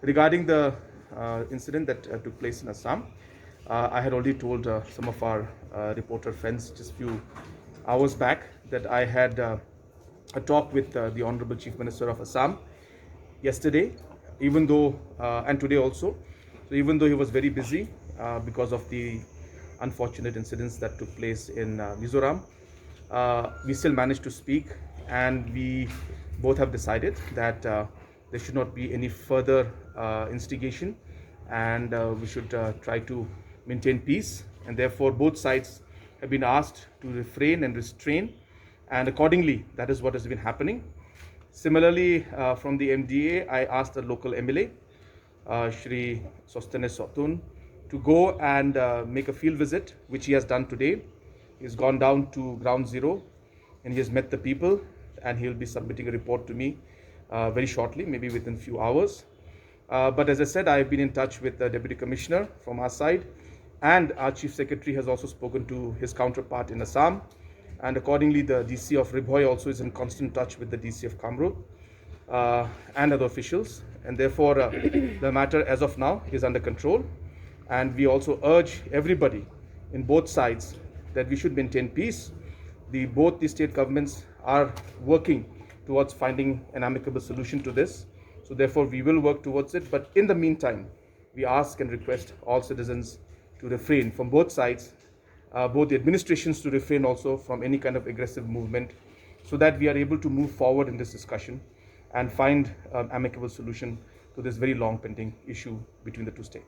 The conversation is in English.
Regarding the incident that took place in Assam, I had already told some of our reporter friends just a few hours back that I had a talk with the Honorable Chief Minister of Assam yesterday, even though, and today also. So even though he was very busy because of the unfortunate incidents that took place in Mizoram, we still managed to speak, and we both have decided that there should not be any further instigation, and we should try to maintain peace. And therefore, both sides have been asked to refrain and restrain, and accordingly, that is what has been happening. Similarly, from the MDA, I asked the local MLA, Shri Sostenes Sotun, to go and make a field visit, which he has done today. He's gone down to ground zero and he has met the people, and he'll be submitting a report to me very shortly, maybe within a few hours. But as I said, I've been in touch with the Deputy Commissioner from our side, and our Chief Secretary has also spoken to his counterpart in Assam. And accordingly, the DC of Ribhoi also is in constant touch with the DC of Kamrup and other officials. And therefore, the matter as of now is under control. And we also urge everybody in both sides that we should maintain peace. Both the state governments are working towards finding an amicable solution to this. So therefore, we will work towards it. But in the meantime, we ask and request all citizens to refrain from both sides, both the administrations to refrain also from any kind of aggressive movement, so that we are able to move forward in this discussion and find an amicable solution to this very long pending issue between the two states.